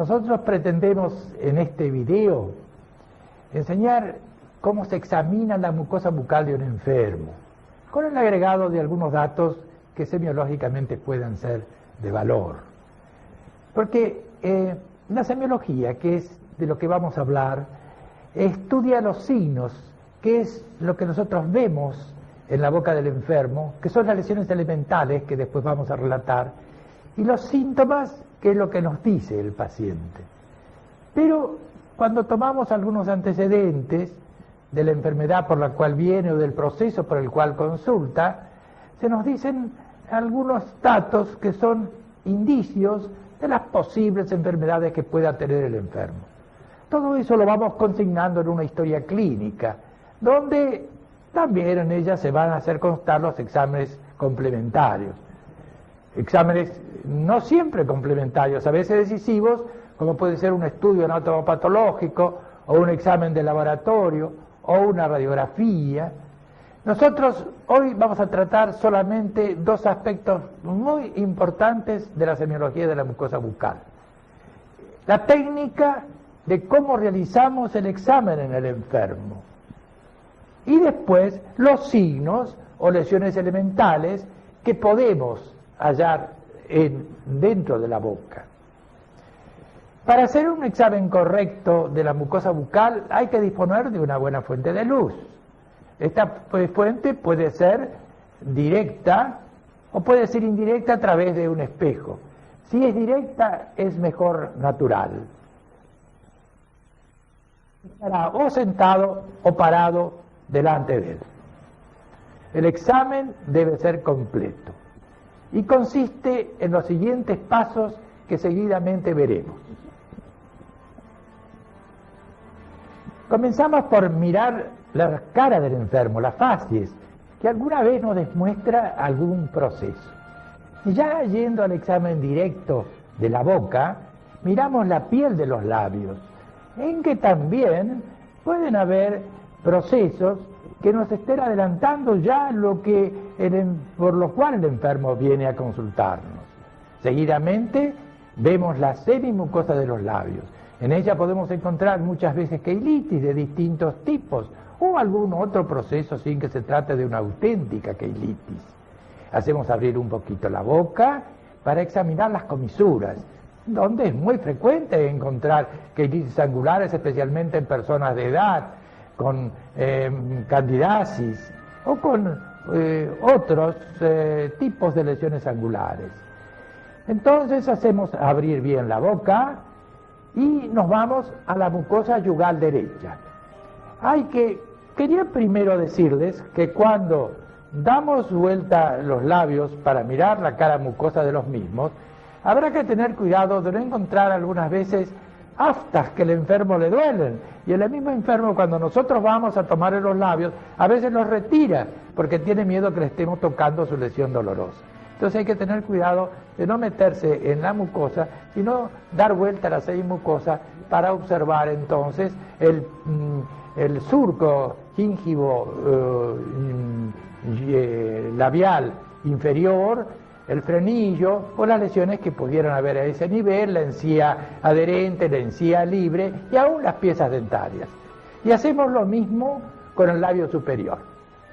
Nosotros pretendemos en este video enseñar cómo se examina la mucosa bucal de un enfermo, con el agregado de algunos datos que semiológicamente puedan ser de valor. Porque la semiología, que es de lo que vamos a hablar, estudia los signos, que es lo que nosotros vemos en la boca del enfermo, que son las lesiones elementales que después vamos a relatar, y los síntomas, que es lo que nos dice el paciente. Pero cuando tomamos algunos antecedentes de la enfermedad por la cual viene o del proceso por el cual consulta, se nos dicen algunos datos que son indicios de las posibles enfermedades que pueda tener el enfermo. Todo eso lo vamos consignando en una historia clínica, donde también en ella se van a hacer constar los exámenes complementarios. Exámenes no siempre complementarios, a veces decisivos, como puede ser un estudio anatomopatológico, o un examen de laboratorio, o una radiografía. Nosotros hoy vamos a tratar solamente dos aspectos muy importantes de la semiología de la mucosa bucal. La técnica de cómo realizamos el examen en el enfermo. Y después los signos o lesiones elementales que podemos hallar dentro de la boca. Para hacer un examen correcto de la mucosa bucal hay que disponer de una buena fuente de luz. Esta fuente puede ser directa o puede ser indirecta a través de un espejo. Si es directa es mejor natural. Estará o sentado o parado delante de él. El examen debe ser completo y consiste en los siguientes pasos que seguidamente veremos. Comenzamos por mirar la cara del enfermo, la facies, que alguna vez nos demuestra algún proceso. Y ya yendo al examen directo de la boca, miramos la piel de los labios, en que también pueden haber procesos que nos estén adelantando ya lo que por lo cual el enfermo viene a consultarnos. Seguidamente vemos la semimucosa de los labios. En ella podemos encontrar muchas veces queilitis de distintos tipos o algún otro proceso sin que se trate de una auténtica queilitis. Hacemos abrir un poquito la boca para examinar las comisuras, donde es muy frecuente encontrar queilitis angulares, especialmente en personas de edad, con candidasis o con otros tipos de lesiones angulares. Entonces hacemos abrir bien la boca y nos vamos a la mucosa yugal derecha. Quería primero decirles que cuando damos vuelta los labios para mirar la cara mucosa de los mismos, habrá que tener cuidado de no encontrar algunas veces aftas que al enfermo le duelen, y el mismo enfermo cuando nosotros vamos a tomarle los labios a veces los retira porque tiene miedo que le estemos tocando su lesión dolorosa. Entonces hay que tener cuidado de no meterse en la mucosa, sino dar vuelta a la semimucosa para observar entonces el surco gíngivo labial inferior, el frenillo o las lesiones que pudieran haber a ese nivel, la encía adherente, la encía libre y aún las piezas dentarias. Y hacemos lo mismo con el labio superior.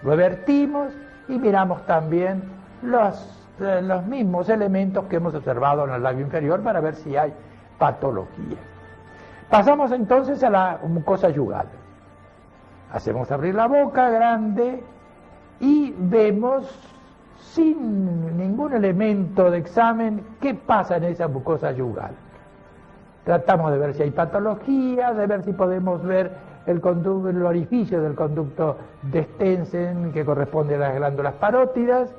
Lo vertimos y miramos también los mismos elementos que hemos observado en el labio inferior para ver si hay patología. Pasamos entonces a la mucosa yugal. Hacemos abrir la boca grande y vemos sin ningún elemento de examen qué pasa en esa mucosa yugal. Tratamos de ver si hay patología, de ver si podemos ver el orificio del conducto de Stensen que corresponde a las glándulas parótidas,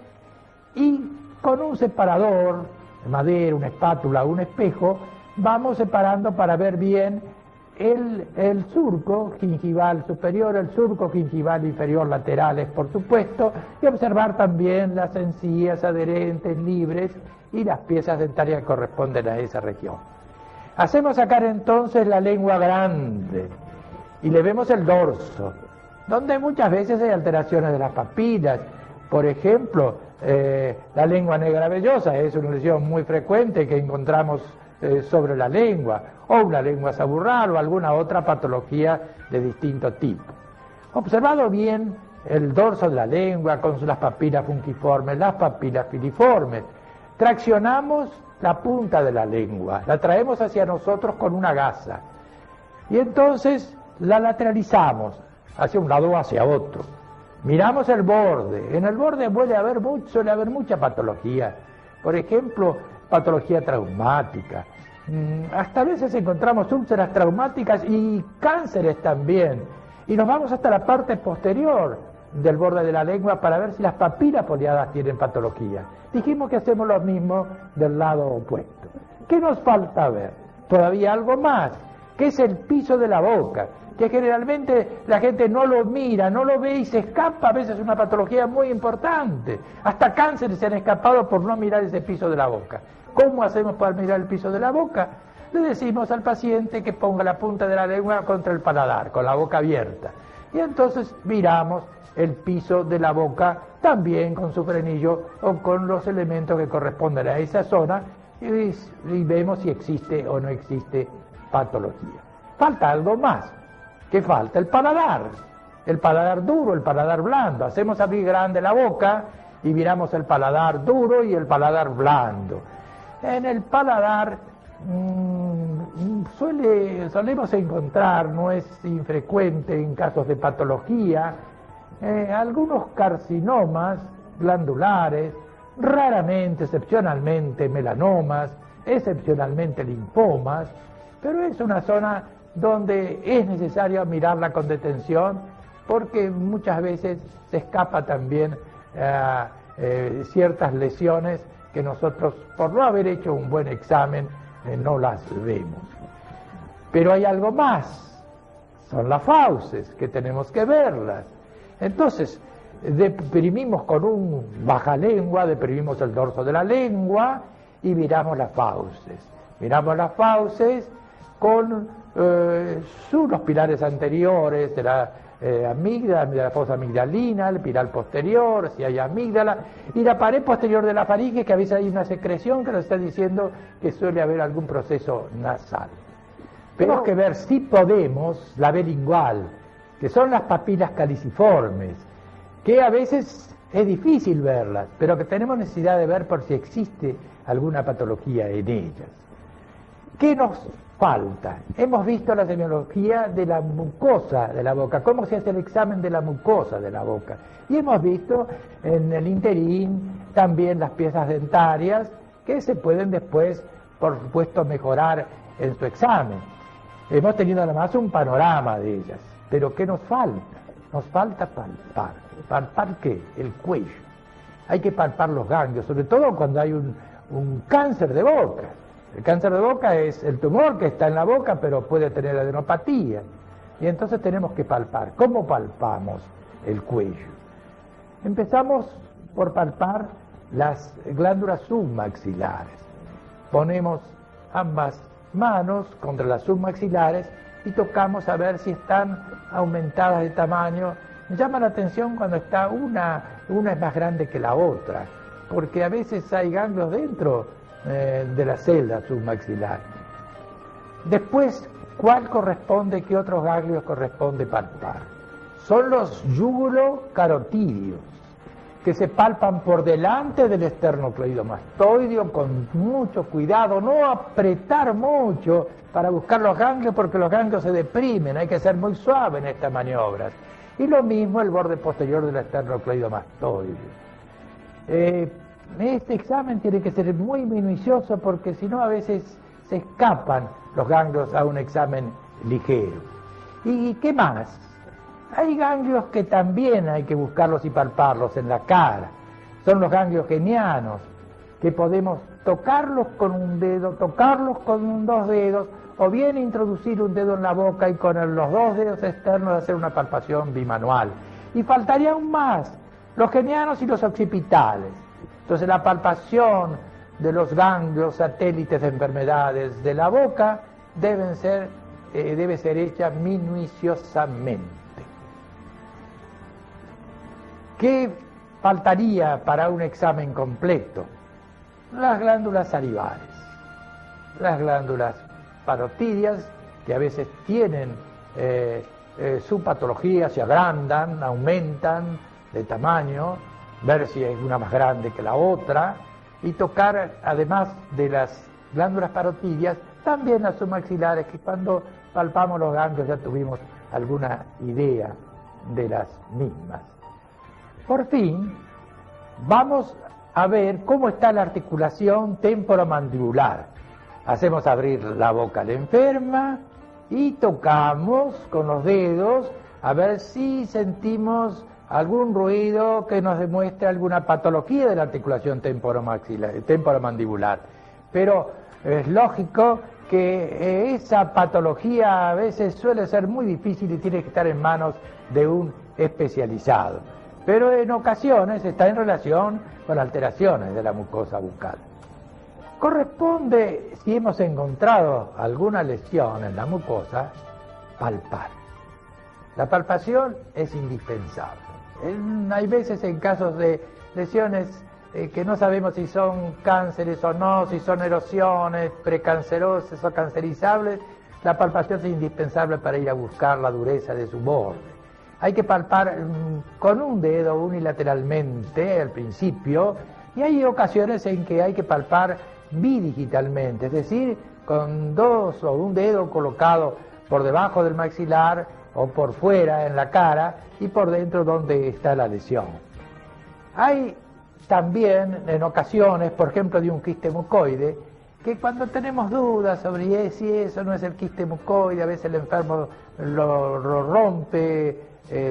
y con un separador de madera, una espátula o un espejo vamos separando para ver bien el surco gingival superior, el surco gingival inferior laterales, por supuesto, y observar también las encías adherentes, libres, y las piezas dentarias que corresponden a esa región. Hacemos sacar entonces la lengua grande y le vemos el dorso, donde muchas veces hay alteraciones de las papilas. Por ejemplo, la lengua negra vellosa es una lesión muy frecuente que encontramos sobre la lengua, o una lengua saburral o alguna otra patología de distinto tipo. Observado bien el dorso de la lengua con las papilas fungiformes, las papilas filiformes, traccionamos la punta de la lengua, la traemos hacia nosotros con una gasa y entonces la lateralizamos hacia un lado o hacia otro. Miramos el borde, en el borde suele haber mucha patología, por ejemplo, patología traumática, hasta a veces encontramos úlceras traumáticas y cánceres también, y nos vamos hasta la parte posterior del borde de la lengua para ver si las papilas foliadas tienen patología. Dijimos que hacemos lo mismo del lado opuesto. ¿Qué nos falta ver? Todavía algo más, que es el piso de la boca, que generalmente la gente no lo mira, no lo ve y se escapa, a veces es una patología muy importante. Hasta cánceres se han escapado por no mirar ese piso de la boca. ¿Cómo hacemos para mirar el piso de la boca? Le decimos al paciente que ponga la punta de la lengua contra el paladar, con la boca abierta. Y entonces miramos el piso de la boca también con su frenillo o con los elementos que corresponden a esa zona y vemos si existe o no existe patología. Falta algo más. ¿Qué falta? El paladar duro, el paladar blando. Hacemos abrir grande la boca y miramos el paladar duro y el paladar blando. En el paladar solemos encontrar, no es infrecuente en casos de patología, algunos carcinomas glandulares, raramente, excepcionalmente melanomas, excepcionalmente linfomas, pero es una zona donde es necesario mirarla con detención porque muchas veces se escapa también ciertas lesiones que nosotros, por no haber hecho un buen examen, no las vemos. Pero hay algo más, son las fauces, que tenemos que verlas. Entonces, deprimimos con un bajalengua, deprimimos el dorso de la lengua y miramos las fauces. Miramos las fauces con los pilares anteriores de la amígdala, de la fosa amigdalina, el pilar posterior, si hay amígdala, y la pared posterior de la faringe, que a veces hay una secreción que nos está diciendo que suele haber algún proceso nasal. Tenemos que ver si podemos la B lingual, que son las papilas caliciformes, que a veces es difícil verlas, pero que tenemos necesidad de ver por si existe alguna patología en ellas. ¿Qué nos falta? Hemos visto la semiología de la mucosa de la boca, cómo se hace el examen de la mucosa de la boca. Y hemos visto en el interín también las piezas dentarias que se pueden después, por supuesto, mejorar en su examen. Hemos tenido además un panorama de ellas. Pero ¿qué nos falta? Nos falta palpar. ¿Palpar qué? El cuello. Hay que palpar los ganglios, sobre todo cuando hay un cáncer de boca. El cáncer de boca es el tumor que está en la boca, pero puede tener adenopatía. Y entonces tenemos que palpar. ¿Cómo palpamos el cuello? Empezamos por palpar las glándulas submaxilares. Ponemos ambas manos contra las submaxilares y tocamos a ver si están aumentadas de tamaño. Me llama la atención cuando está una es más grande que la otra, porque a veces hay ganglios dentro de la celda submaxilar. Después, ¿cuál corresponde, qué otros ganglios corresponde palpar? Son los yugulocarotídeos, que se palpan por delante del esternocleidomastoideo con mucho cuidado, no apretar mucho para buscar los ganglios porque los ganglios se deprimen, hay que ser muy suave en estas maniobras. Y lo mismo el borde posterior del esternocleidomastoideo. Este examen tiene que ser muy minucioso porque si no a veces se escapan los ganglios a un examen ligero. ¿Y qué más? Hay ganglios que también hay que buscarlos y palparlos en la cara. Son los ganglios genianos, que podemos tocarlos con un dedo, tocarlos con dos dedos, o bien introducir un dedo en la boca y con los dos dedos externos hacer una palpación bimanual. Y faltaría aún más, los genianos y los occipitales. Entonces la palpación de los ganglios satélites de enfermedades de la boca debe ser hecha minuciosamente. ¿Qué faltaría para un examen completo? Las glándulas salivares. las glándulas parotídeas, que a veces tienen su patología, se agrandan, aumentan de tamaño, ver si es una más grande que la otra, y tocar, además de las glándulas parotídeas, también las submaxilares, que cuando palpamos los ganglios ya tuvimos alguna idea de las mismas. Por fin, vamos a ver cómo está la articulación temporomandibular. Hacemos abrir la boca a la enferma y tocamos con los dedos a ver si sentimos algún ruido que nos demuestre alguna patología de la articulación temporomandibular. Pero es lógico que esa patología a veces suele ser muy difícil y tiene que estar en manos de un especializado. Pero en ocasiones está en relación con alteraciones de la mucosa bucal. Corresponde, si hemos encontrado alguna lesión en la mucosa, palpar. La palpación es indispensable. Hay veces en casos de lesiones que no sabemos si son cánceres o no, si son erosiones precancerosas o cancerizables, la palpación es indispensable para ir a buscar la dureza de su borde. Hay que palpar con un dedo unilateralmente al principio, y hay ocasiones en que hay que palpar bidigitalmente, es decir, con dos o un dedo colocado por debajo del maxilar o por fuera en la cara y por dentro donde está la lesión. Hay también en ocasiones, por ejemplo, de un quiste mucoide, que cuando tenemos dudas sobre si eso no es el quiste mucoide, a veces el enfermo lo rompe,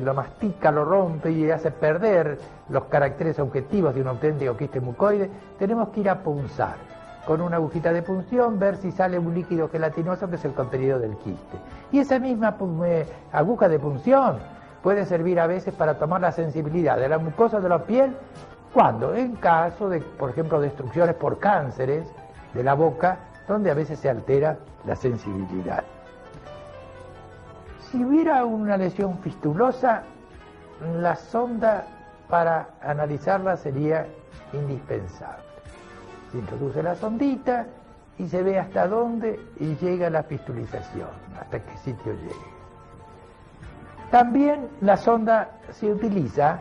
lo mastica, lo rompe y hace perder los caracteres objetivos de un auténtico quiste mucoide, tenemos que ir a punzar con una agujita de punción, ver si sale un líquido gelatinoso que es el contenido del quiste. Y esa misma aguja de punción puede servir a veces para tomar la sensibilidad de la mucosa de la piel, cuando en caso de, por ejemplo, destrucciones por cánceres de la boca, donde a veces se altera la sensibilidad. Si hubiera una lesión fistulosa, la sonda para analizarla sería indispensable. Se introduce la sondita y se ve hasta dónde y llega la fistulización, hasta qué sitio llegue. También la sonda se utiliza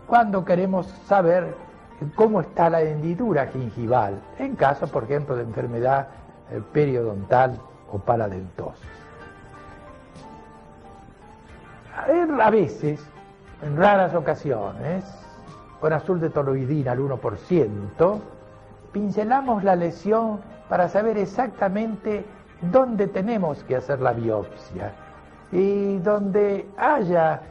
cuando queremos saber cómo está la hendidura gingival, en caso, por ejemplo, de enfermedad periodontal o paradentosis. A veces, en raras ocasiones, con azul de toluidina al 1%, pincelamos la lesión para saber exactamente dónde tenemos que hacer la biopsia. Y donde haya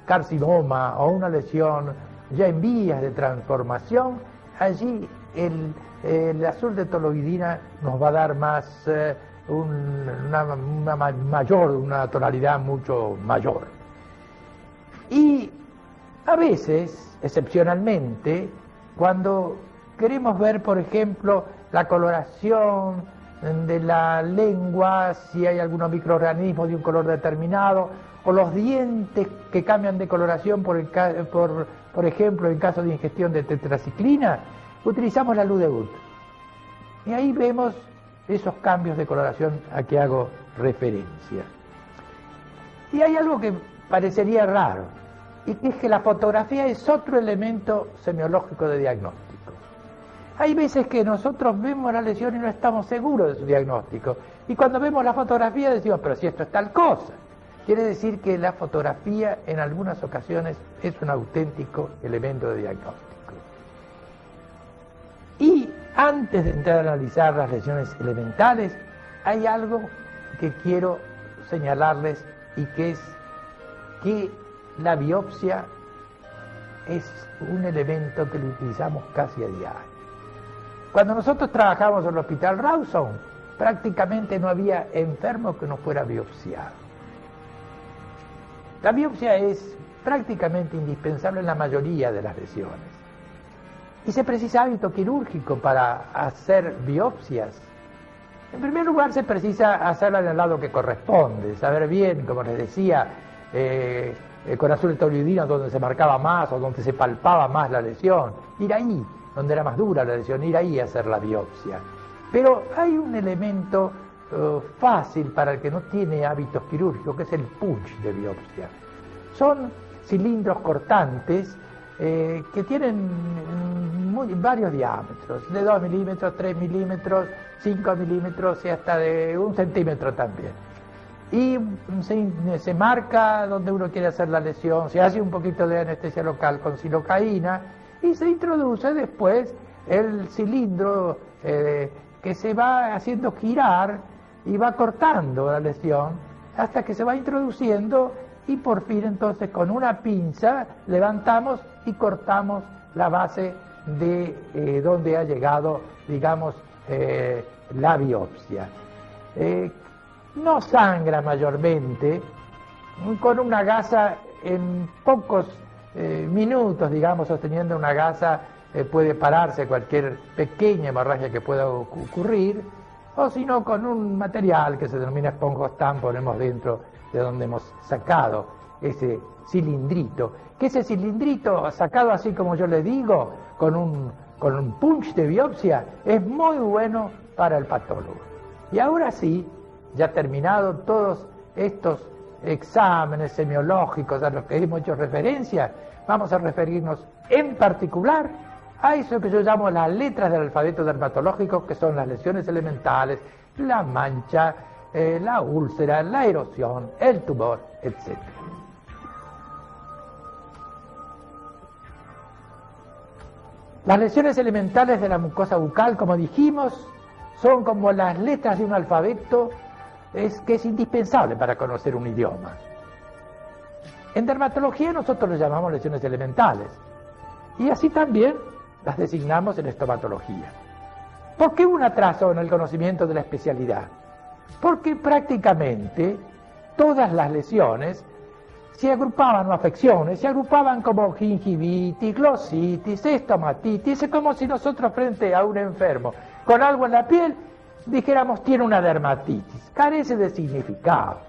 carcinoma o una lesión ya en vías de transformación, allí el azul de toluidina nos va a dar más una tonalidad mucho mayor. Y a veces, excepcionalmente, cuando queremos ver, por ejemplo, la coloración de la lengua, si hay algunos microorganismos de un color determinado, o los dientes que cambian de coloración, por ejemplo, en caso de ingestión de tetraciclina, utilizamos la luz de Wood. Y ahí vemos esos cambios de coloración a que hago referencia. Y hay algo que parecería raro, y que es que la fotografía es otro elemento semiológico de diagnóstico. Hay veces que nosotros vemos la lesión y no estamos seguros de su diagnóstico, y cuando vemos la fotografía decimos, pero si esto es tal cosa. Quiere decir que la fotografía en algunas ocasiones es un auténtico elemento de diagnóstico. Y antes de entrar a analizar las lesiones elementales, hay algo que quiero señalarles, y que es que la biopsia es un elemento que lo utilizamos casi a diario. Cuando nosotros trabajamos en el Hospital Rawson, prácticamente no había enfermo que no fuera biopsiado. La biopsia es prácticamente indispensable en la mayoría de las lesiones. Y se precisa hábito quirúrgico para hacer biopsias. En primer lugar, se precisa hacerla en el lado que corresponde, saber bien, como les decía, con azul de toluidina donde se marcaba más o donde se palpaba más la lesión, ir ahí donde era más dura la lesión, ir ahí a hacer la biopsia. Pero hay un elemento fácil para el que no tiene hábitos quirúrgicos, que es el punch de biopsia. Son cilindros cortantes que tienen varios diámetros, de 2 milímetros, 3 milímetros, 5 milímetros y hasta de 1 centímetro también. Y se marca donde uno quiere hacer la lesión, se hace un poquito de anestesia local con silocaína y se introduce después el cilindro que se va haciendo girar y va cortando la lesión hasta que se va introduciendo y por fin entonces con una pinza levantamos y cortamos la base de donde ha llegado, digamos, la biopsia. No sangra mayormente, con una gasa en pocos minutos, digamos, sosteniendo una gasa puede pararse cualquier pequeña hemorragia que pueda ocurrir, o si no con un material que se denomina esponjostam ponemos dentro de donde hemos sacado ese cilindrito, que ese cilindrito sacado así como yo le digo, con un punch de biopsia, es muy bueno para el patólogo. Y ahora sí, ya terminado todos estos exámenes semiológicos a los que hemos hecho referencia, vamos a referirnos en particular a eso que yo llamo las letras del alfabeto dermatológico, que son las lesiones elementales, la mancha, la úlcera, la erosión, el tumor, etc. Las lesiones elementales de la mucosa bucal, como dijimos, son como las letras de un alfabeto que es indispensable para conocer un idioma. En dermatología nosotros lo llamamos lesiones elementales y así también las designamos en estomatología. ¿Por qué un atraso en el conocimiento de la especialidad? Porque prácticamente todas las lesiones se agrupaban, o afecciones, se agrupaban como gingivitis, glositis, estomatitis. Es como si nosotros frente a un enfermo con algo en la piel dijéramos tiene una dermatitis. Carece de significado.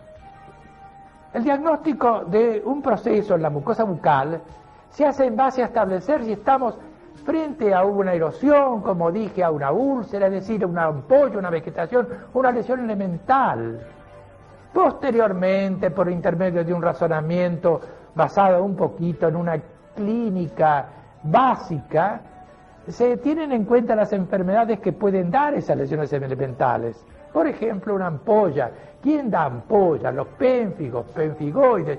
El diagnóstico de un proceso en la mucosa bucal se hace en base a establecer si estamos frente a una erosión, como dije, a una úlcera, es decir, una ampolla, una vegetación, una lesión elemental. Posteriormente, por intermedio de un razonamiento basado un poquito en una clínica básica, se tienen en cuenta las enfermedades que pueden dar esas lesiones elementales. Por ejemplo, una ampolla. ¿Quién da ampolla? Los pénfigos, penfigoides.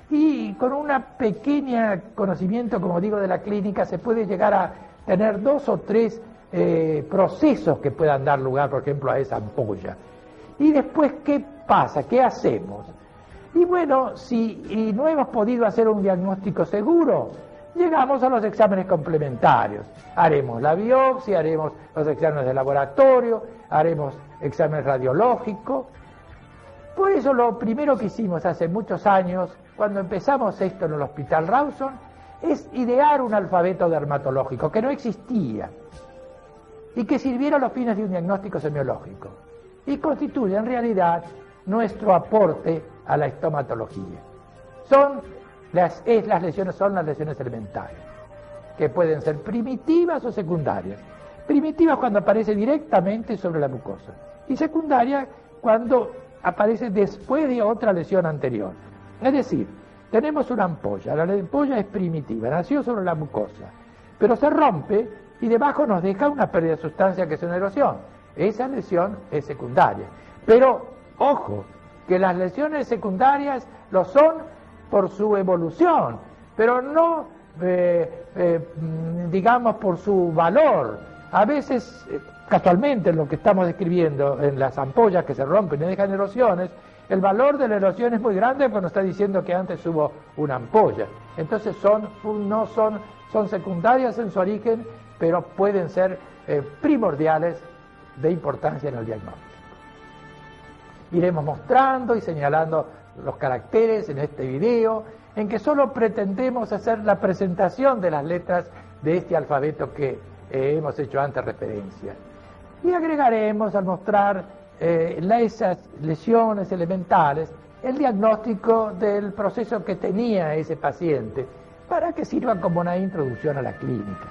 Y con una pequeña conocimiento, como digo, de la clínica, se puede llegar a tener 2 o 3 procesos que puedan dar lugar, por ejemplo, a esa ampolla. Y después, ¿qué pasa? ¿Qué hacemos? Y bueno, si no hemos podido hacer un diagnóstico seguro, llegamos a los exámenes complementarios. Haremos la biopsia, haremos los exámenes de laboratorio, haremos exámenes radiológicos. Por eso lo primero que hicimos hace muchos años, cuando empezamos esto en el Hospital Rawson, es idear un alfabeto dermatológico que no existía y que sirviera a los fines de un diagnóstico semiológico y constituye en realidad nuestro aporte a la estomatología. Las lesiones son las lesiones elementales, que pueden ser primitivas o secundarias. Primitivas cuando aparece directamente sobre la mucosa y secundarias cuando aparece después de otra lesión anterior. Es decir, tenemos una ampolla, la ampolla es primitiva, nació sobre la mucosa, pero se rompe y debajo nos deja una pérdida de sustancia que es una erosión. Esa lesión es secundaria. Pero, ojo, que las lesiones secundarias lo son por su evolución, pero no, digamos, por su valor. A veces, casualmente, lo que estamos describiendo en las ampollas que se rompen y dejan erosiones, el valor de la erosión es muy grande cuando está diciendo que antes hubo una ampolla. Entonces son secundarias en su origen, pero pueden ser primordiales de importancia en el diagnóstico. Iremos mostrando y señalando los caracteres en este video, en que solo pretendemos hacer la presentación de las letras de este alfabeto que hemos hecho antes referencia. Y agregaremos, al mostrar esas lesiones elementales, el diagnóstico del proceso que tenía ese paciente, para que sirva como una introducción a la clínica.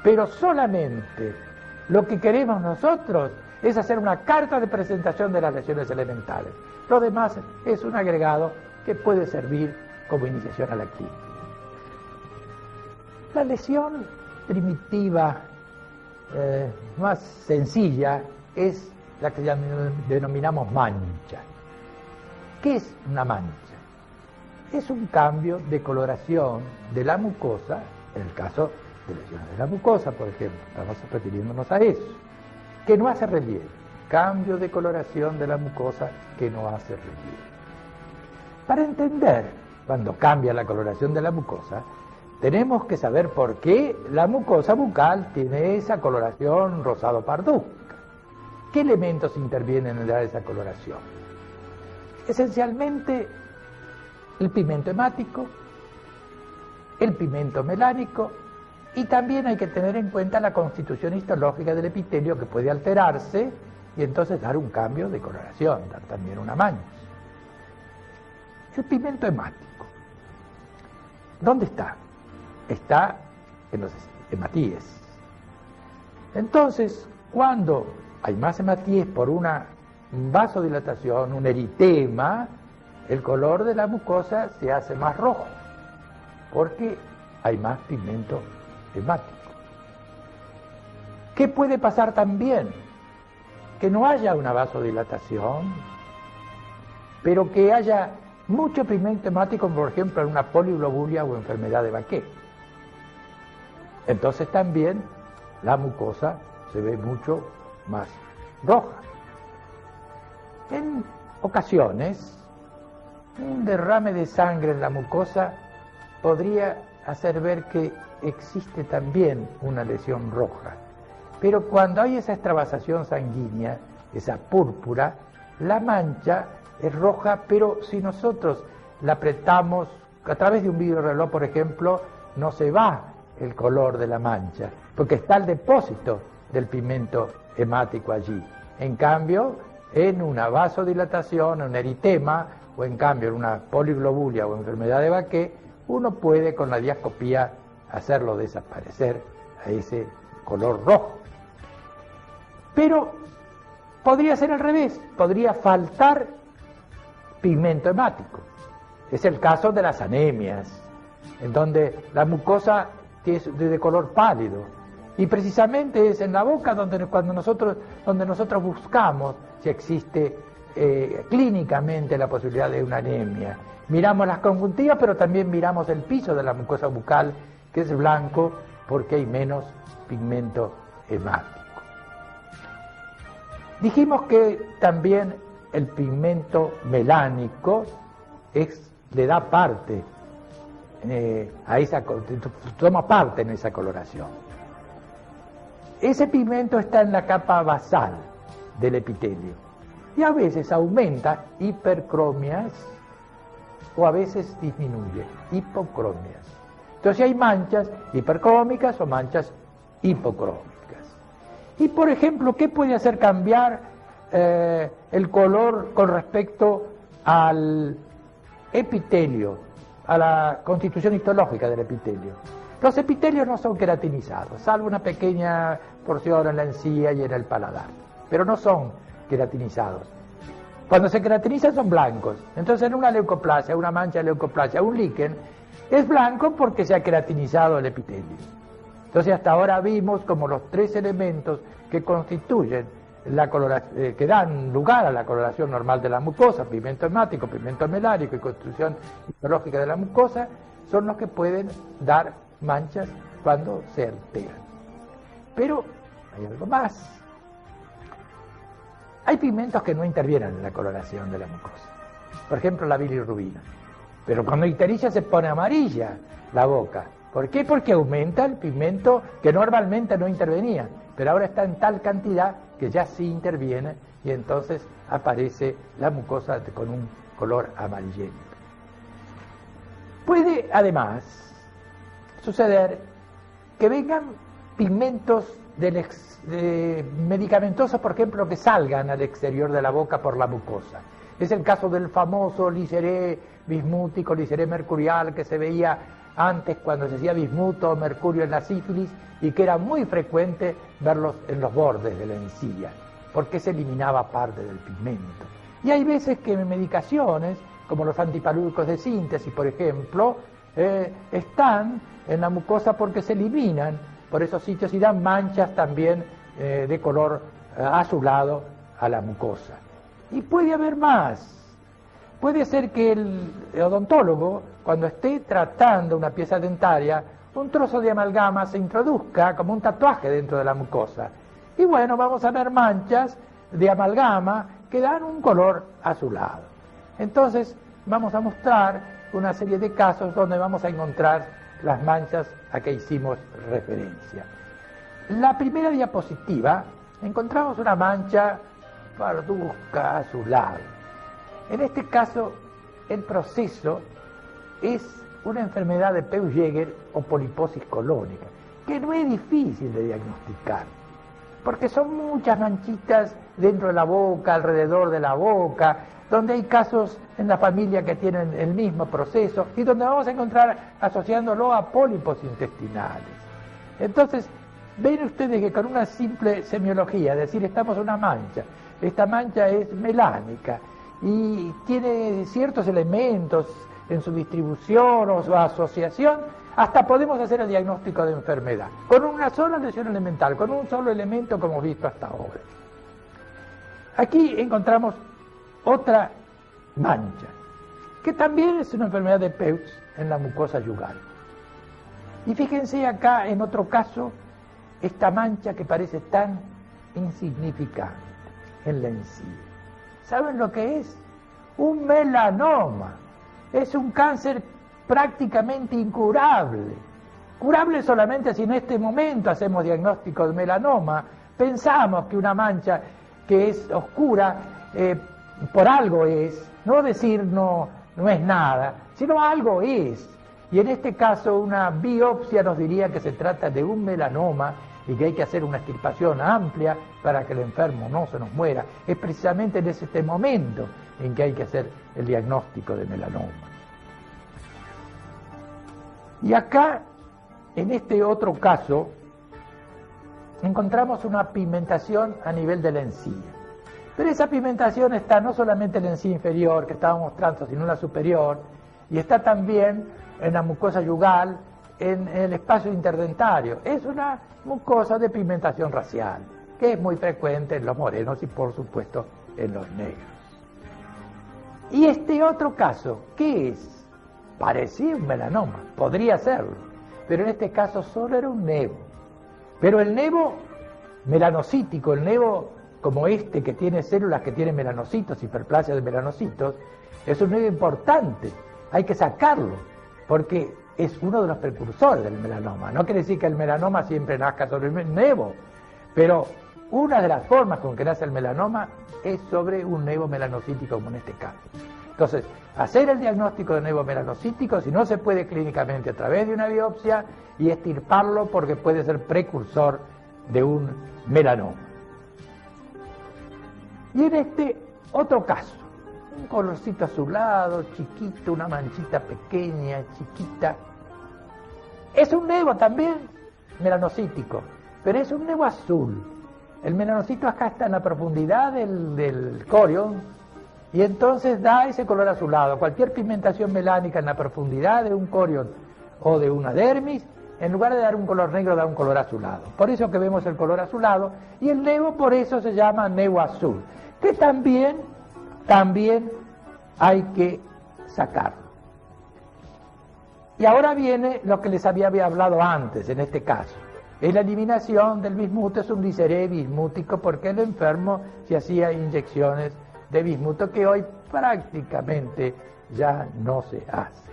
Pero solamente lo que queremos nosotros es hacer una carta de presentación de las lesiones elementales. Lo demás es un agregado que puede servir como iniciación a la química. La lesión primitiva más sencilla es la que denominamos mancha. ¿Qué es una mancha? Es un cambio de coloración de la mucosa, en el caso de lesiones de la mucosa, por ejemplo, estamos refiriéndonos a eso, que no hace relieve. Cambio de coloración de la mucosa que no hace relieve. Para entender cuando cambia la coloración de la mucosa, tenemos que saber por qué la mucosa bucal tiene esa coloración rosado parduzca. ¿Qué elementos intervienen en dar esa coloración? Esencialmente el pigmento hemático, el pigmento melánico, y también hay que tener en cuenta la constitución histológica del epitelio, que puede alterarse y entonces dar un cambio de coloración, dar también una mancha. El pigmento hemático, ¿dónde está? Está en los hematíes. Entonces, cuando hay más hematíes por una vasodilatación, un eritema, el color de la mucosa se hace más rojo, porque hay más pigmento hemático. ¿Qué puede pasar también? Que no haya una vasodilatación, pero que haya mucho pigmento hemático, por ejemplo, en una poliglobulia o enfermedad de Baquet. Entonces también la mucosa se ve mucho más roja. En ocasiones, un derrame de sangre en la mucosa podría hacer ver que existe también una lesión roja. Pero cuando hay esa extravasación sanguínea, esa púrpura, la mancha es roja, pero si nosotros la apretamos a través de un vidriorreloj, por ejemplo, no se va el color de la mancha, porque está el depósito del pigmento hemático allí. En cambio, en una vasodilatación, un eritema, o en cambio en una poliglobulia o enfermedad de Baquet, uno puede con la diascopía hacerlo desaparecer a ese color rojo. Pero podría ser al revés, podría faltar pigmento hemático. Es el caso de las anemias, en donde la mucosa es de color pálido. Y precisamente es en la boca donde nosotros buscamos si existe clínicamente la posibilidad de una anemia. Miramos las conjuntivas, pero también miramos el piso de la mucosa bucal, que es blanco porque hay menos pigmento hemático. Dijimos que también el pigmento melánico le da parte toma parte en esa coloración. Ese pigmento está en la capa basal del epitelio y a veces aumenta hipercromias o a veces disminuye hipocromias. Entonces hay manchas hipercrómicas o manchas hipocrómicas. Y por ejemplo, ¿qué puede hacer cambiar el color con respecto al epitelio, a la constitución histológica del epitelio? Los epitelios no son queratinizados, salvo una pequeña porción en la encía y en el paladar, pero no son queratinizados. Cuando se queratinizan son blancos. Entonces en una leucoplasia, una mancha de leucoplasia, un líquen, es blanco porque se ha queratinizado el epitelio. Entonces hasta ahora vimos como los tres elementos que constituyen que dan lugar a la coloración normal de la mucosa, pigmento hemático, pigmento melánico y constitución histológica de la mucosa, son los que pueden dar manchas cuando se alteran. Pero hay algo más. Hay pigmentos que no intervienen en la coloración de la mucosa. Por ejemplo, la bilirrubina. Pero cuando ictericia se pone amarilla la boca. ¿Por qué? Porque aumenta el pigmento que normalmente no intervenía, pero ahora está en tal cantidad que ya sí interviene y entonces aparece la mucosa con un color amarillento. Puede además suceder que vengan pigmentos medicamentosos, por ejemplo, que salgan al exterior de la boca por la mucosa. Es el caso del famoso liseré bismútico, liseré mercurial, que se veía antes cuando se hacía bismuto o mercurio en la sífilis y que era muy frecuente verlos en los bordes de la encía. porque se eliminaba parte del pigmento. Y hay veces que medicaciones, como los antipalúdicos de síntesis, por ejemplo, están en la mucosa porque se eliminan por esos sitios y dan manchas también de color azulado a la mucosa. Y puede haber más. Puede ser que el odontólogo, cuando esté tratando una pieza dentaria, un trozo de amalgama se introduzca como un tatuaje dentro de la mucosa. Y bueno, vamos a ver manchas de amalgama que dan un color azulado. Entonces, vamos a mostrar una serie de casos donde vamos a encontrar las manchas a que hicimos referencia. La primera diapositiva, encontramos una mancha parduzca azulada. En este caso, el proceso es una enfermedad de Peutz-Jeghers o poliposis colónica, que no es difícil de diagnosticar, porque son muchas manchitas dentro de la boca, alrededor de la boca, donde hay casos en la familia que tienen el mismo proceso y donde vamos a encontrar asociándolo a pólipos intestinales. Entonces, ven ustedes que con una simple semiología, es decir, estamos en una mancha, esta mancha es melánica y tiene ciertos elementos en su distribución o su asociación, hasta podemos hacer el diagnóstico de enfermedad, con una sola lesión elemental, con un solo elemento como hemos visto hasta ahora. Aquí encontramos otra mancha, que también es una enfermedad de Peutz en la mucosa yugal. Y fíjense acá en otro caso, esta mancha que parece tan insignificante en la encía. ¿Saben lo que es? Un melanoma. Es un cáncer prácticamente incurable. Curable solamente si en este momento hacemos diagnóstico de melanoma. Pensamos que una mancha que es oscura por algo es, no decir no es nada, sino algo es. Y en este caso una biopsia nos diría que se trata de un melanoma y que hay que hacer una extirpación amplia para que el enfermo no se nos muera. Es precisamente en este momento en que hay que hacer el diagnóstico de melanoma. Y acá, en este otro caso, encontramos una pigmentación a nivel de la encía. Pero esa pigmentación está no solamente en la encía inferior, que estábamos mostrando, sino en la superior, y está también en la mucosa yugal, en el espacio interdentario. Es una mucosa de pigmentación racial, que es muy frecuente en los morenos y por supuesto en los negros. Y este otro caso, ¿qué es? Parecía un melanoma, podría serlo, pero en este caso solo era un nevo. Pero el nevo melanocítico, el nevo como este que tiene células que tienen melanocitos, hiperplasia de melanocitos, es un nevo importante, hay que sacarlo, porque es uno de los precursores del melanoma. No quiere decir que el melanoma siempre nazca sobre el nevo, pero una de las formas con que nace el melanoma es sobre un nevo melanocítico, como en este caso. Entonces, hacer el diagnóstico de nevo melanocítico, si no se puede clínicamente a través de una biopsia, y extirparlo porque puede ser precursor de un melanoma. Y en este otro caso, un colorcito azulado, chiquito, una manchita pequeña, chiquita. Es un nevo también melanocítico, pero es un nevo azul. El melanocito acá está en la profundidad del corion y entonces da ese color azulado. Cualquier pigmentación melánica en la profundidad de un corion o de una dermis, en lugar de dar un color negro, da un color azulado. Por eso que vemos el color azulado, y el nevo por eso se llama nevo azul, que también hay que sacarlo. Y ahora viene lo que les había hablado antes, en este caso. Es la eliminación del bismuto, es un gliceré bismútico, porque el enfermo se hacía inyecciones de bismuto que hoy prácticamente ya no se hacen.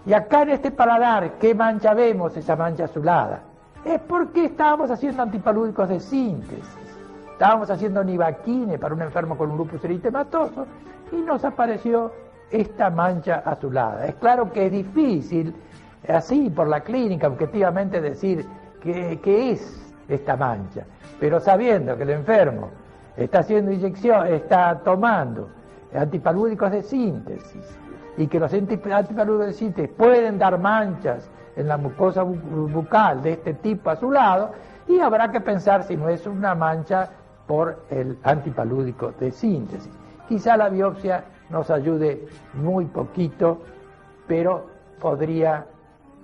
Y acá en este paladar, ¿qué mancha vemos? Esa mancha azulada. Es porque estábamos haciendo antipalúdicos de síntesis. Estábamos haciendo nivaquine para un enfermo con un lupus eritematoso y nos apareció esta mancha azulada. Es claro que es difícil, así por la clínica, objetivamente decir qué es esta mancha, pero sabiendo que el enfermo está haciendo inyección, está tomando antipalúdicos de síntesis y que los antipalúdicos de síntesis pueden dar manchas en la mucosa bucal de este tipo azulado, y habrá que pensar si no es una mancha por el antipalúdico de síntesis. Quizá la biopsia nos ayude muy poquito, pero podría,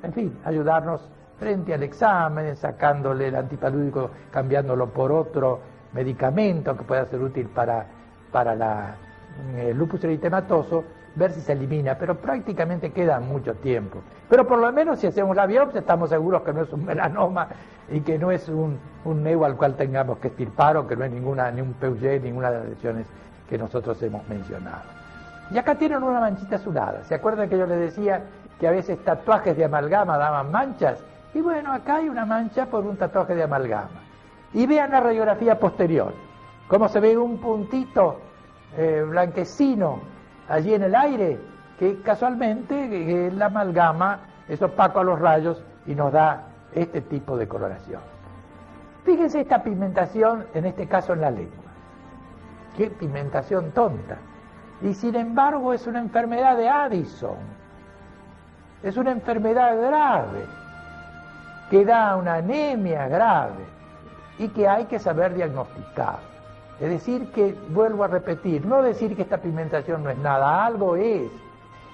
en fin, ayudarnos frente al examen, sacándole el antipalúdico, cambiándolo por otro medicamento que pueda ser útil para el lupus eritematoso, ver si se elimina, pero prácticamente queda mucho tiempo. Pero por lo menos si hacemos la biopsia estamos seguros que no es un melanoma y que no es un neo al cual tengamos que extirpar, o que no es ni un PUG, ninguna de las lesiones que nosotros hemos mencionado. Y acá tienen una manchita azulada. ¿Se acuerdan que yo les decía que a veces tatuajes de amalgama daban manchas? Y bueno, acá hay una mancha por un tatuaje de amalgama. Y vean la radiografía posterior, cómo se ve un puntito blanquecino allí en el aire, que casualmente la amalgama es opaco a los rayos y nos da este tipo de coloración. Fíjense esta pigmentación, en este caso en la lengua. Qué pigmentación tonta. Y sin embargo es una enfermedad de Addison. Es una enfermedad grave, que da una anemia grave y que hay que saber diagnosticar. Es decir que, vuelvo a repetir, no decir que esta pigmentación no es nada, algo es.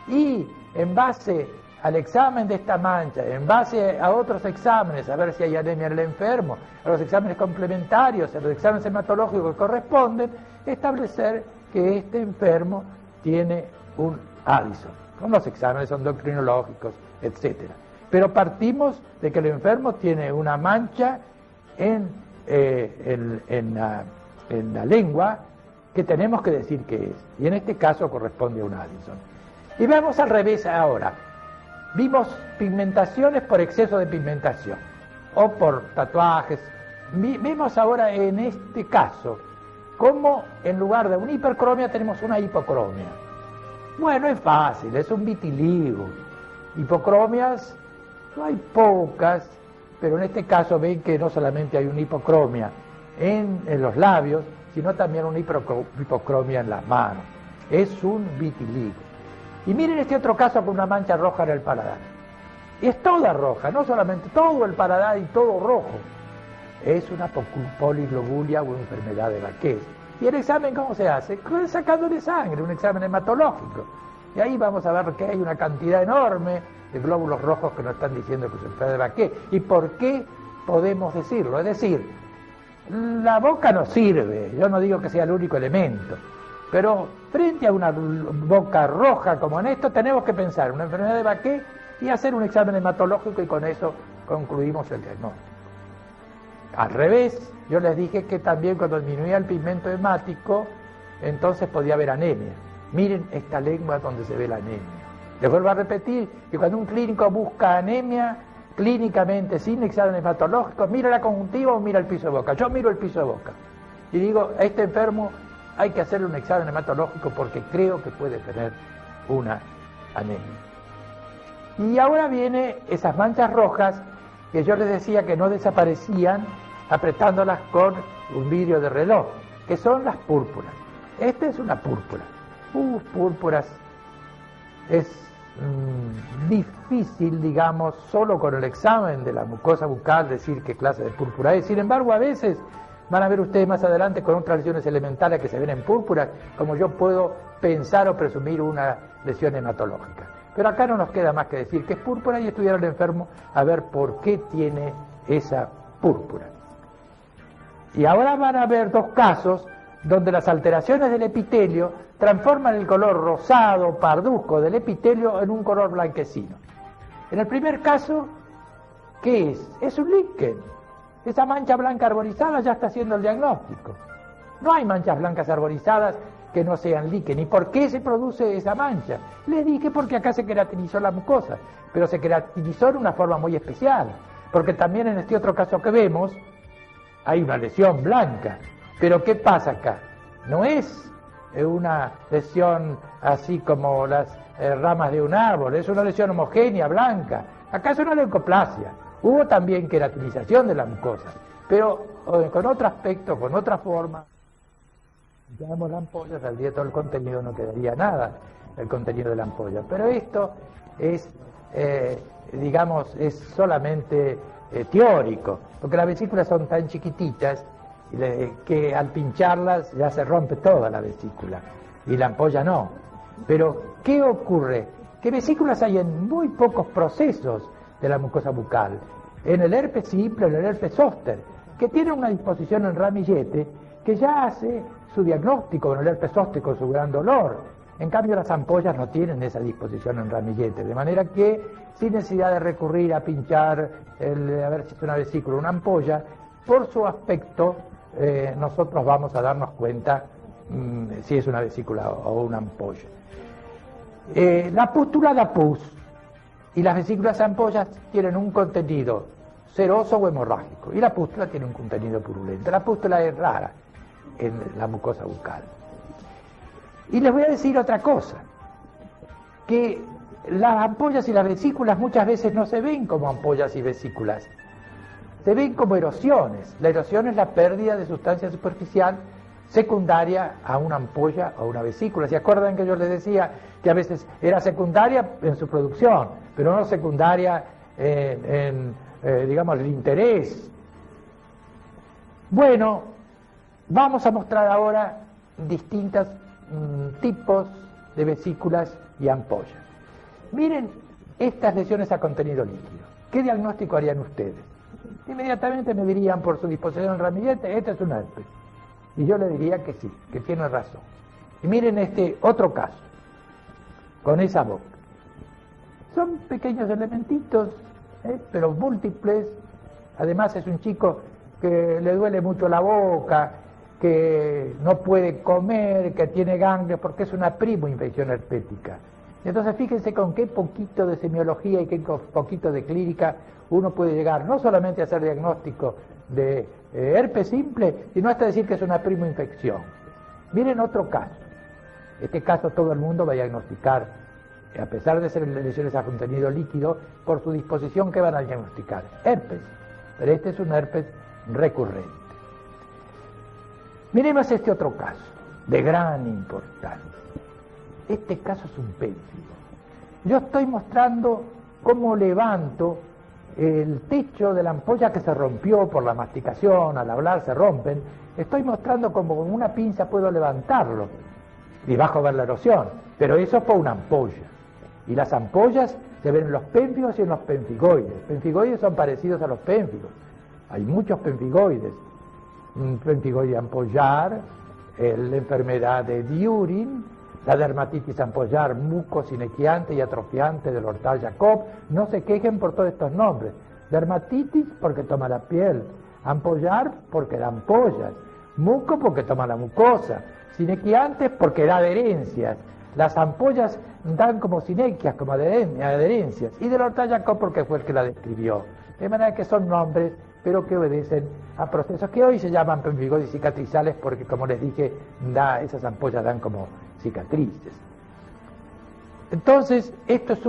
Y en base al examen de esta mancha, en base a otros exámenes, a ver si hay anemia en el enfermo, a los exámenes complementarios, a los exámenes hematológicos que corresponden, establecer que este enfermo tiene un Addison, con los exámenes endocrinológicos, etcétera. Pero partimos de que el enfermo tiene una mancha en la lengua que tenemos que decir que es, y en este caso corresponde a un Addison. Y veamos al revés ahora. Vimos pigmentaciones por exceso de pigmentación o por tatuajes. Vemos ahora en este caso cómo en lugar de una hipercromia tenemos una hipocromia. Bueno, es fácil, es un vitiligo. Hipocromias no hay pocas, pero en este caso ven que no solamente hay una hipocromia en los labios, sino también una hipocromia en las manos. Es un vitiligo. Y miren este otro caso con una mancha roja en el paladar. Es toda roja, no solamente todo el paladar y todo rojo. Es una poliglobulia o enfermedad de Baquet. ¿Y el examen cómo se hace? Sacándole sangre, un examen hematológico. Y ahí vamos a ver que hay una cantidad enorme de glóbulos rojos que nos están diciendo que es enfermedad de Baquet. ¿Y por qué podemos decirlo? Es decir, la boca nos sirve, yo no digo que sea el único elemento, pero frente a una boca roja como en esto tenemos que pensar una enfermedad de Baquet y hacer un examen hematológico, y con eso concluimos el diagnóstico. Al revés, yo les dije que también cuando disminuía el pigmento hemático, entonces podía haber anemia. Miren esta lengua donde se ve la anemia. Les vuelvo a repetir que cuando un clínico busca anemia, clínicamente, sin examen hematológico, mira la conjuntiva o mira el piso de boca. Yo miro el piso de boca y digo, a este enfermo hay que hacerle un examen hematológico porque creo que puede tener una anemia. Y ahora viene esas manchas rojas que yo les decía que no desaparecían apretándolas con un vidrio de reloj, que son las púrpuras. Esta es una púrpura. Púrpuras es difícil, digamos, solo con el examen de la mucosa bucal decir qué clase de púrpura es. Sin embargo, a veces van a ver ustedes más adelante con otras lesiones elementales que se ven en púrpura, como yo puedo pensar o presumir una lesión hematológica. Pero acá no nos queda más que decir que es púrpura y estudiar al enfermo a ver por qué tiene esa púrpura. Y ahora van a ver dos casos donde las alteraciones del epitelio transforman el color rosado, parduzco del epitelio en un color blanquecino. En el primer caso, ¿qué es? Es un líquen. Esa mancha blanca arborizada ya está haciendo el diagnóstico. No hay manchas blancas arborizadas que no sean líquen. ¿Y por qué se produce esa mancha? Les dije porque acá se queratinizó la mucosa, pero se queratinizó de una forma muy especial, porque también en este otro caso que vemos hay una lesión blanca. Pero ¿qué pasa acá? No es una lesión así como las ramas de un árbol, es una lesión homogénea, blanca. Acá es una leucoplasia. Hubo también queratinización de la mucosa, pero con otro aspecto, con otra forma. Llevamos la ampolla, saldría todo el contenido, no quedaría nada el contenido de la ampolla. Pero esto es, digamos, es solamente teórico, porque las vesículas son tan chiquititas que al pincharlas ya se rompe toda la vesícula y la ampolla no. Pero, ¿qué ocurre? Que vesículas hay en muy pocos procesos de la mucosa bucal. En el herpes simple, en el herpes zóster, que tiene una disposición en ramillete que ya hace su diagnóstico en el herpes zóster con su gran dolor. En cambio, las ampollas no tienen esa disposición en ramillete, de manera que sin necesidad de recurrir a pinchar, a ver si es una vesícula o una ampolla, por su aspecto nosotros vamos a darnos cuenta si es una vesícula o una ampolla. La pústula da pus y las vesículas ampollas tienen un contenido seroso o hemorrágico y la pústula tiene un contenido purulento. La pústula es rara en la mucosa bucal. Y les voy a decir otra cosa, que las ampollas y las vesículas muchas veces no se ven como ampollas y vesículas, se ven como erosiones. La erosión es la pérdida de sustancia superficial secundaria a una ampolla o una vesícula. ¿Se acuerdan que yo les decía que a veces era secundaria en su producción, pero no secundaria digamos, el interés? Bueno, vamos a mostrar ahora distintos tipos de vesículas y ampollas. Miren estas lesiones a contenido líquido. ¿Qué diagnóstico harían ustedes? Inmediatamente me dirían por su disposición en ramillete, este es un herpes. Y yo le diría que sí, que tiene razón. Y miren este otro caso, con esa boca. Son pequeños elementitos, pero múltiples. Además es un chico que le duele mucho la boca, que no puede comer, que tiene ganglios, porque es una primo-infección herpética. Entonces fíjense con qué poquito de semiología y qué poquito de clínica uno puede llegar, no solamente a hacer diagnóstico de herpes simple, sino hasta decir que es una primo-infección. Miren otro caso. Este caso todo el mundo va a diagnosticar, a pesar de ser lesiones a contenido líquido, por su disposición, ¿qué van a diagnosticar? Herpes. Pero este es un herpes recurrente. Miremos este otro caso, de gran importancia. Este caso es un pénfigo. Yo estoy mostrando cómo levanto el techo de la ampolla que se rompió por la masticación, al hablar se rompen. Estoy mostrando cómo con una pinza puedo levantarlo y bajo ver la erosión, pero eso es por una ampolla. Y las ampollas se ven en los pénfigos y en los penfigoides. Penfigoides son parecidos a los pénfigos. Hay muchos penfigoides. Un penfigoide ampollar, la enfermedad de Diurin, la dermatitis ampollar mucosinequiante y atrofiante del Hortal-Jacob. No se quejen por todos estos nombres. Dermatitis porque toma la piel, ampollar porque da ampollas, muco porque toma la mucosa, sinequiantes porque da adherencias. Las ampollas dan como sinequias, como adherencias, y del Hortal-Jacob porque fue el que la describió. De manera que son nombres, pero que obedecen a procesos que hoy se llaman penfigoides cicatrizales porque, como les dije, esas ampollas dan como cicatrices. Entonces, esto es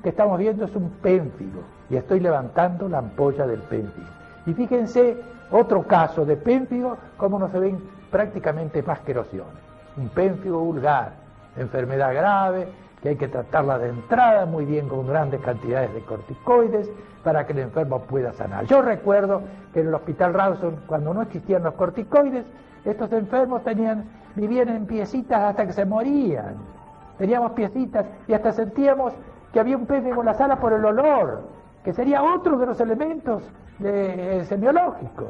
que estamos viendo es un pénfigo, y estoy levantando la ampolla del pénfigo. Y fíjense, otro caso de pénfigo, como no se ven prácticamente más que erosiones. Un pénfigo vulgar, enfermedad grave, que hay que tratarla de entrada muy bien con grandes cantidades de corticoides para que el enfermo pueda sanar. Yo recuerdo que en el Hospital Rawson, cuando no existían los corticoides, estos enfermos vivían en piecitas hasta que se morían. Teníamos piecitas y hasta sentíamos que había un pénfigo en la sala por el olor, que sería otro de los elementos semiológicos.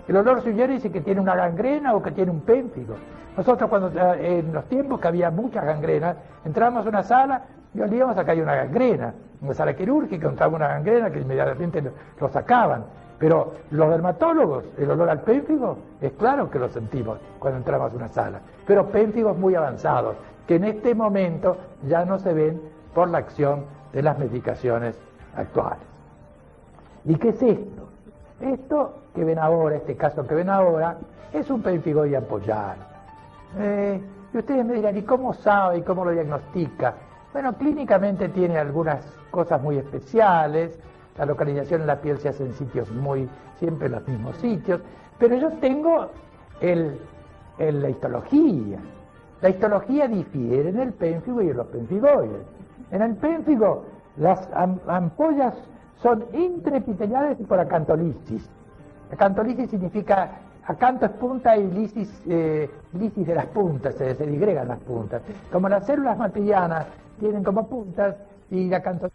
El olor sugiere dice que tiene una gangrena o que tiene un pénfigo. Nosotros en los tiempos que había muchas gangrenas, entrábamos a una sala y olíamos a que hay una gangrena. En la sala quirúrgica encontraba una gangrena que inmediatamente lo sacaban. Pero los dermatólogos, el olor al pénfigo, es claro que lo sentimos cuando entramos a una sala. Pero pénfigos muy avanzados, que en este momento ya no se ven por la acción de las medicaciones actuales. ¿Y qué es esto? Esto que ven ahora, este caso que ven ahora, es un penfigoide ampollar. Y ustedes me dirán, ¿y cómo sabe y cómo lo diagnostica? Bueno, clínicamente tiene algunas cosas muy especiales. La localización en la piel se hace en sitios siempre en los mismos sitios. Pero yo tengo la histología. La histología difiere en el pénfigo y en los penfigoides. En el pénfigo, las ampollas son intraepiteliales y por acantolisis. Acantolisis significa acanto es punta y lisis de las puntas, se disgregan las puntas. Como las células matrillanas tienen como puntas y acanto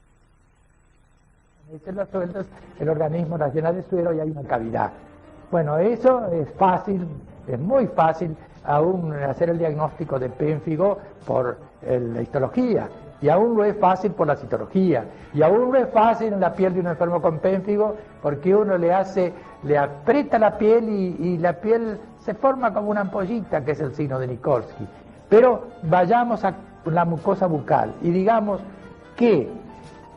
células sueltas, el organismo las llena de suero y hay una cavidad. Bueno, eso es fácil, es muy fácil aún hacer el diagnóstico de pénfigo por la histología, y aún lo es fácil por la citología, y aún lo es fácil en la piel de un enfermo con pénfigo porque uno le aprieta la piel y la piel se forma como una ampollita, que es el signo de Nikolsky. Pero vayamos a la mucosa bucal y digamos que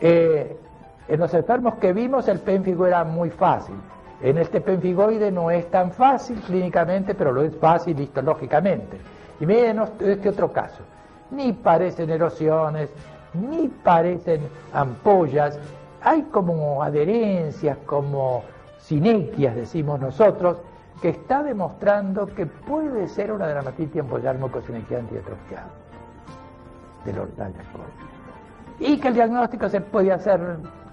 en los enfermos que vimos el pénfigo era muy fácil. En este pénfigoide no es tan fácil clínicamente, pero lo es fácil histológicamente. Y miren este otro caso. Ni parecen erosiones, ni parecen ampollas. Hay como adherencias, como sinequias, decimos nosotros, que está demostrando que puede ser una dermatitis ampollar mucosinequiante y atrofiada de los tallos cortos. Y que el diagnóstico se puede hacer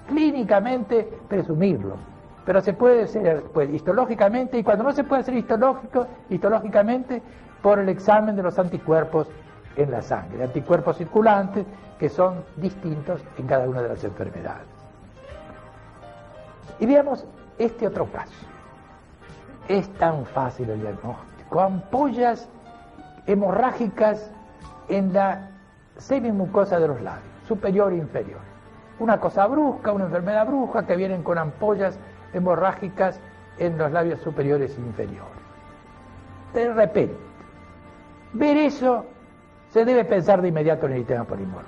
clínicamente, presumirlo, pero se puede hacer histológicamente, y cuando no se puede hacer histológicamente, por el examen de los anticuerpos en la sangre, anticuerpos circulantes que son distintos en cada una de las enfermedades. Y veamos este otro caso. Es tan fácil el diagnóstico. Ampollas hemorrágicas en la semimucosa de los labios, superior e inferior. Una cosa brusca, una enfermedad brusca que vienen con ampollas hemorrágicas en los labios superiores e inferiores. De repente, ver eso, se debe pensar de inmediato en el eritema polimorfo.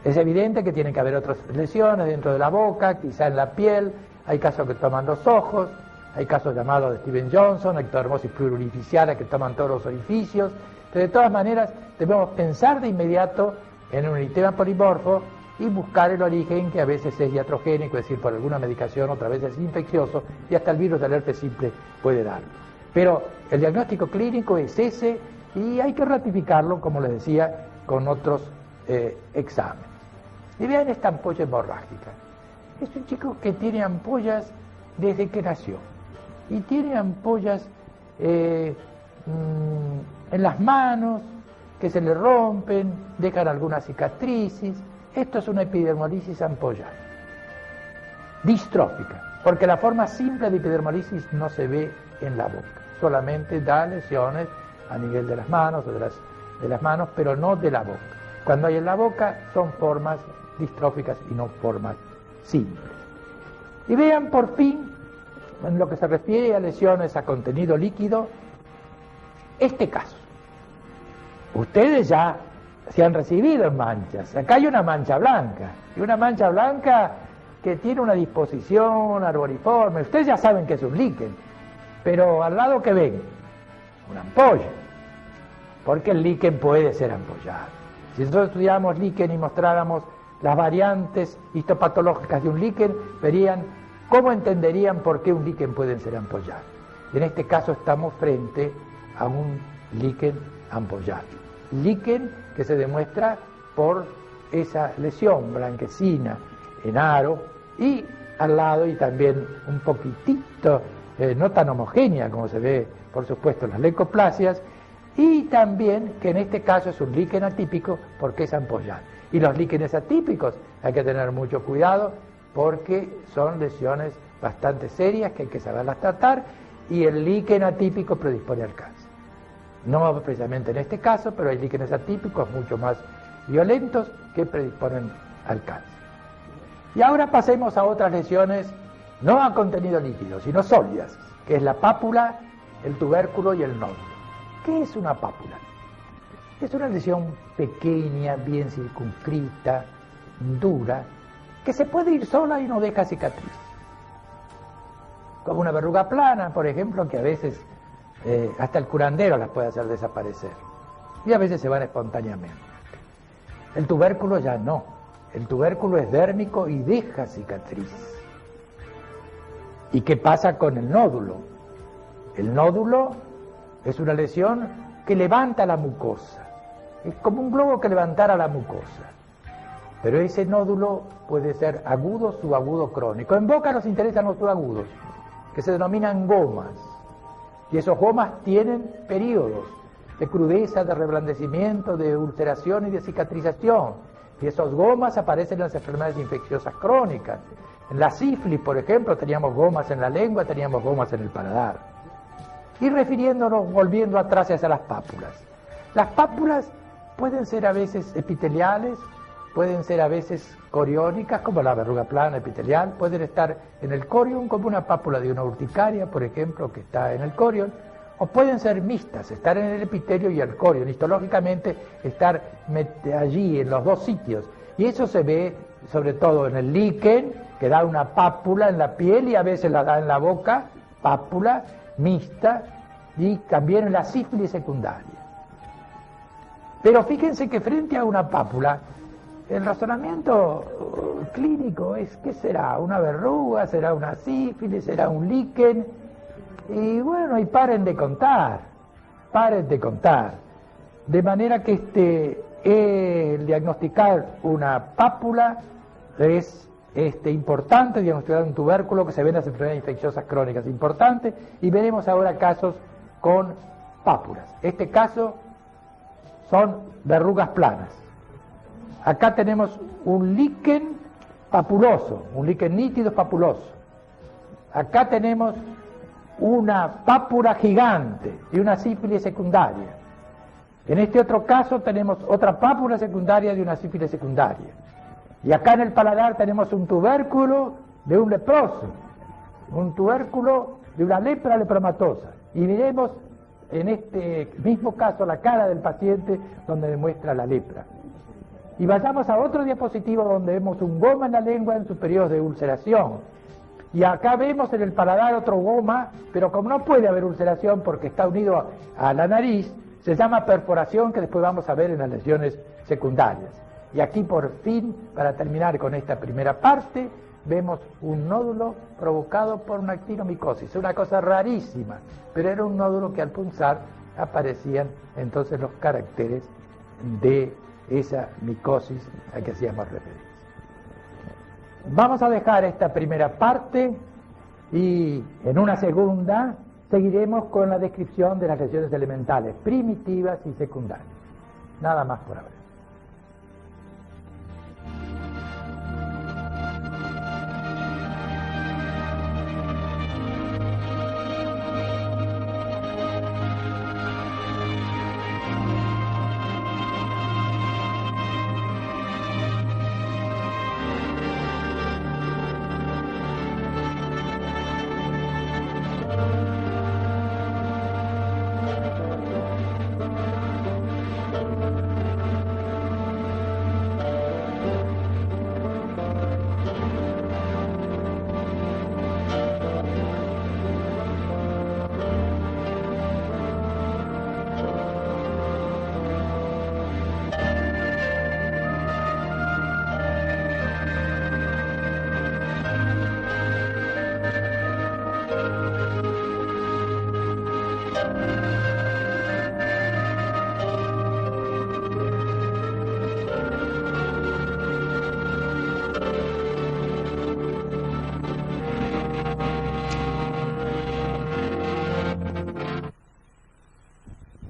Es evidente que tiene que haber otras lesiones dentro de la boca, quizá en la piel, hay casos que toman los ojos, hay casos llamados de Steven Johnson, ectodermosis pluriorificiana que toman todos los orificios, pero de todas maneras debemos pensar de inmediato en un eritema polimorfo y buscar el origen, que a veces es iatrogénico, es decir, por alguna medicación, otras veces es infeccioso, y hasta el virus del herpes simple puede darlo. Pero el diagnóstico clínico es ese, y hay que ratificarlo, como les decía, con otros exámenes. Y vean esta ampolla hemorrágica. Es un chico que tiene ampollas desde que nació, y tiene ampollas en las manos, que se le rompen, dejan algunas cicatrices. Esto es una epidermolisis ampollar, distrófica, porque la forma simple de epidermolisis no se ve en la boca, solamente da lesiones a nivel de las manos o de las manos, pero no de la boca. Cuando hay en la boca son formas distróficas y no formas simples. Y vean por fin, en lo que se refiere a lesiones a contenido líquido, este caso. Ustedes ya se han recibido en manchas. Acá hay una mancha blanca, y una mancha blanca que tiene una disposición arboriforme. Ustedes ya saben que es un líquen, pero al lado que ven, una ampolla, porque el líquen puede ser ampollado. Si nosotros estudiáramos líquen y mostráramos las variantes histopatológicas de un líquen, verían cómo entenderían por qué un líquen puede ser ampollado. Y en este caso estamos frente a un líquen ampollado. Líquen que se demuestra por esa lesión blanquecina en aro, y al lado, y también un poquitito, no tan homogénea como se ve, por supuesto, en las leucoplasias, y también que en este caso es un líquen atípico porque es ampollado. Y los líquenes atípicos hay que tener mucho cuidado porque son lesiones bastante serias que hay que saberlas tratar, y el líquen atípico predispone al cáncer. No precisamente en este caso, pero hay líquenes atípicos mucho más violentos que predisponen al cáncer. Y ahora pasemos a otras lesiones, no a contenido líquido, sino sólidas, que es la pápula, el tubérculo y el nódulo. ¿Qué es una pápula? Es una lesión pequeña, bien circunscrita, dura, que se puede ir sola y no deja cicatriz. Como una verruga plana, por ejemplo, que a veces hasta el curandero las puede hacer desaparecer. Y a veces se van espontáneamente. El tubérculo ya no. El tubérculo es dérmico y deja cicatriz. ¿Y qué pasa con el nódulo? El nódulo es una lesión que levanta la mucosa. Es como un globo que levantara la mucosa. Pero ese nódulo puede ser agudo, subagudo, crónico. En boca nos interesan los subagudos, que se denominan gomas. Y esos gomas tienen periodos de crudeza, de reblandecimiento, de ulceración y de cicatrización. Y esos gomas aparecen en las enfermedades infecciosas crónicas. En la sífilis, por ejemplo, teníamos gomas en la lengua, teníamos gomas en el paladar. Y refiriéndonos, volviendo atrás hacia las pápulas. Las pápulas pueden ser a veces epiteliales, pueden ser a veces coriónicas, como la verruga plana epitelial, pueden estar en el corión, como una pápula de una urticaria, por ejemplo, que está en el corión, o pueden ser mixtas, estar en el epitelio y el corión, histológicamente estar allí en los dos sitios. Y eso se ve sobre todo en el líquen, que da una pápula en la piel y a veces la da en la boca, pápula mixta, y también en la sífilis secundaria. Pero fíjense que frente a una pápula, el razonamiento clínico es, ¿qué será? ¿Una verruga? ¿Será una sífilis? ¿Será un líquen? Y bueno, y paren de contar. De manera que el diagnosticar una pápula es importante, diagnosticar un tubérculo que se ve en las enfermedades infecciosas crónicas, importante, y veremos ahora casos con pápulas. Este caso son verrugas planas. Acá tenemos un líquen papuloso, un líquen nítido papuloso. Acá tenemos una pápula gigante y una sífilis secundaria. En este otro caso tenemos otra pápula secundaria de una sífilis secundaria. Y acá en el paladar tenemos un tubérculo de un leproso, un tubérculo de una lepra lepromatosa. Y miremos en este mismo caso la cara del paciente donde demuestra la lepra. Y vayamos a otro diapositivo donde vemos un goma en la lengua en sus periodos de ulceración. Y acá vemos en el paladar otro goma, pero como no puede haber ulceración porque está unido a la nariz, se llama perforación, que después vamos a ver en las lesiones secundarias. Y aquí por fin, para terminar con esta primera parte, vemos un nódulo provocado por una actinomicosis, una cosa rarísima, pero era un nódulo que al punzar aparecían entonces los caracteres de esa micosis a que hacíamos referencia. Vamos a dejar esta primera parte y en una segunda seguiremos con la descripción de las lesiones elementales primitivas y secundarias. Nada más por ahora.